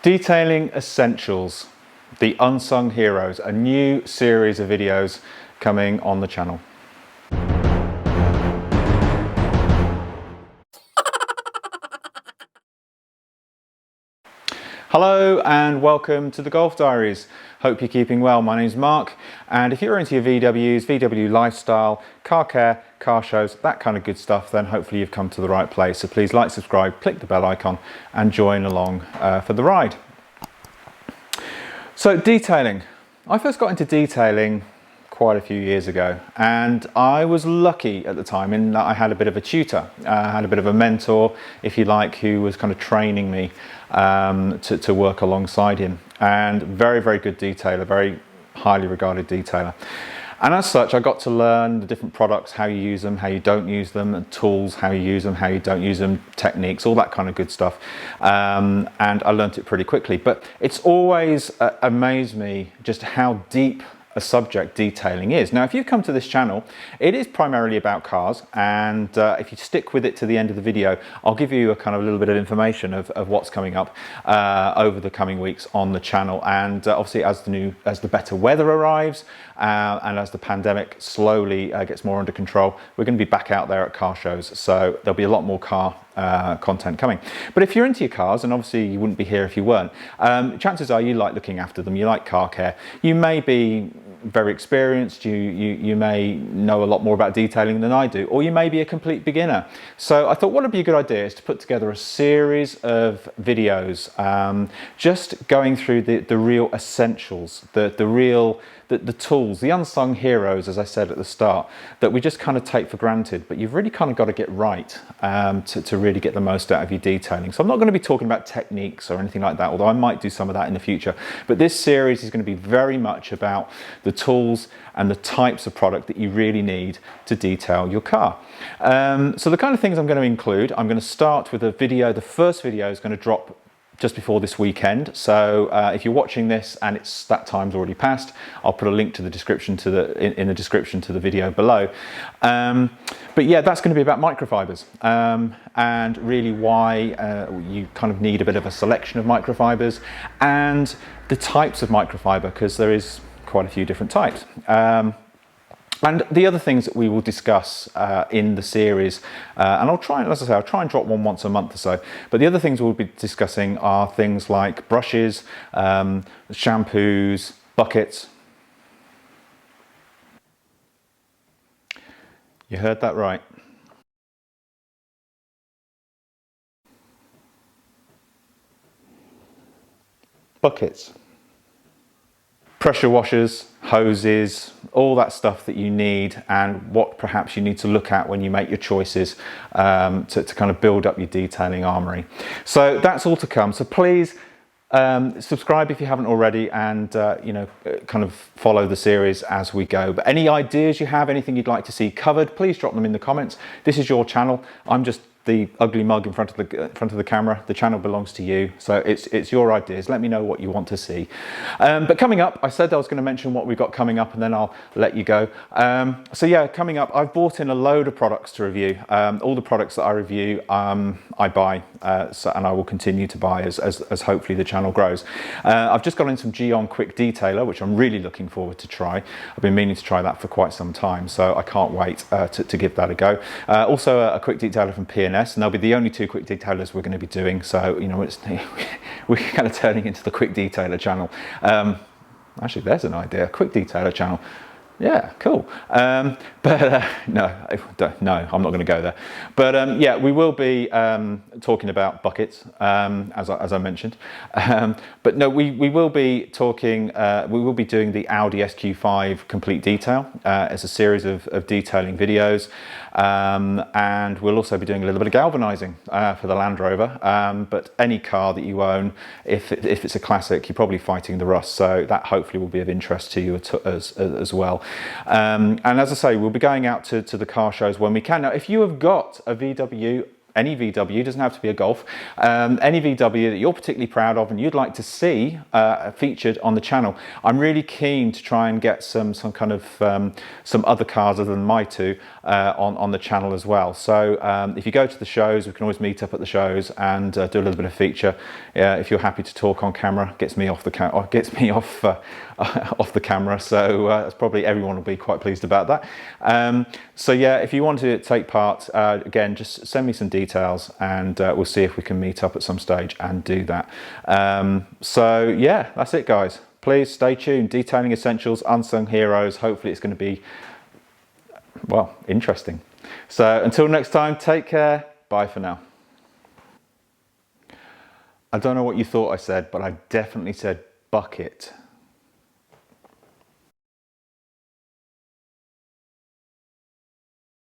Detailing Essentials, the Unsung Heroes, a new series of videos coming on the channel. Hello and welcome to the Golf Diaries. Hope you're keeping well. My name's Mark, and if you're into your VWs, VW lifestyle, car care, car shows, that kind of good stuff, then hopefully you've come to the right place. So please like, subscribe, click the bell icon and join along for the ride. So detailing. I first got into detailing quite a few years ago, and I was lucky at the time in that I had a bit of a tutor. I had a bit of a mentor, if you like, who was kind of training me to work alongside him, and very, very good detailer, very highly regarded detailer. And as such, I got to learn the different products, how you use them, how you don't use them, and tools, how you use them, how you don't use them, techniques, all that kind of good stuff. And I learned it pretty quickly. But it's always amazed me just how deep a subject detailing is. Now, if you've come to this channel, it is primarily about cars, and if you stick with it to the end of the video, I'll give you a kind of a little bit of information of what's coming up over the coming weeks on the channel. And obviously as the better weather arrives and as the pandemic slowly gets more under control, we're going to be back out there at car shows, so there'll be a lot more car content coming. But if you're into your cars, and obviously you wouldn't be here if you weren't, chances are you like looking after them, you like car care, you may be very experienced, you may know a lot more about detailing than I do, or you may be a complete beginner. So I thought what would be a good idea is to put together a series of videos just going through the real essentials, the tools, the unsung heroes, as I said at the start, that we just kind of take for granted, but you've really kind of got to get right to really get the most out of your detailing. So I'm not going to be talking about techniques or anything like that, although I might do some of that in the future. But this series is going to be very much about the tools and the types of product that you really need to detail your car. So the kind of things I'm going to include, I'm going to start with a video. The first video is going to drop just before this weekend, so if you're watching this and that time's already passed, I'll put a link to the description in the description to the video below. But yeah, that's going to be about microfibers and really why you kind of need a bit of a selection of microfibers and the types of microfiber, because there is quite a few different types. And the other things that we will discuss in the series, and I'll try and drop one once a month or so, but the other things we'll be discussing are things like brushes, shampoos, buckets. You heard that right. Buckets. Pressure washers, hoses, all that stuff that you need, and what perhaps you need to look at when you make your choices to kind of build up your detailing armory. So that's all to come. So please subscribe if you haven't already, and kind of follow the series as we go. But any ideas you have, anything you'd like to see covered, please drop them in the comments. This is your channel. I'm just the ugly mug in front of the camera. The channel belongs to you, so it's your ideas. Let me know what you want to see. But coming up, I said I was going to mention what we've got coming up, and then I'll let you go. So yeah, coming up, I've bought in a load of products to review. All the products that I review, I buy, and I will continue to buy as hopefully the channel grows. I've just got in some Gyeon Quick Detailer, which I'm really looking forward to try. I've been meaning to try that for quite some time, so I can't wait to give that a go. Also a quick detailer from P&S, and they'll be the only two quick detailers we're going to be doing, so we're kind of turning into the quick detailer channel. Actually, there's an idea, quick detailer channel. Yeah, cool. No, I'm not going to go there. But yeah, we will be talking about buckets, as I mentioned. But no, we will be talking. We will be doing the Audi SQ5 complete detail as a series of detailing videos, and we'll also be doing a little bit of galvanizing for the Land Rover. But any car that you own, if it's a classic, you're probably fighting the rust. So that hopefully will be of interest to you as well. And as I say, we'll be going out to the car shows when we can. Now, if you have got a VW any VW, doesn't have to be a Golf, any VW that you're particularly proud of and you'd like to see featured on the channel. I'm really keen to try and get some kind of some other cars other than my two on the channel as well. So if you go to the shows, we can always meet up at the shows and do a little bit of feature. If you're happy to talk on camera, gets me off the off the camera, so that's probably everyone will be quite pleased about that. So yeah, if you want to take part, again, just send me some details and we'll see if we can meet up at some stage and do that. So yeah, that's it guys. Please stay tuned. Detailing Essentials, Unsung Heroes. Hopefully it's going to be, well, interesting. So until next time, take care. Bye for now. I don't know what you thought I said, but I definitely said bucket.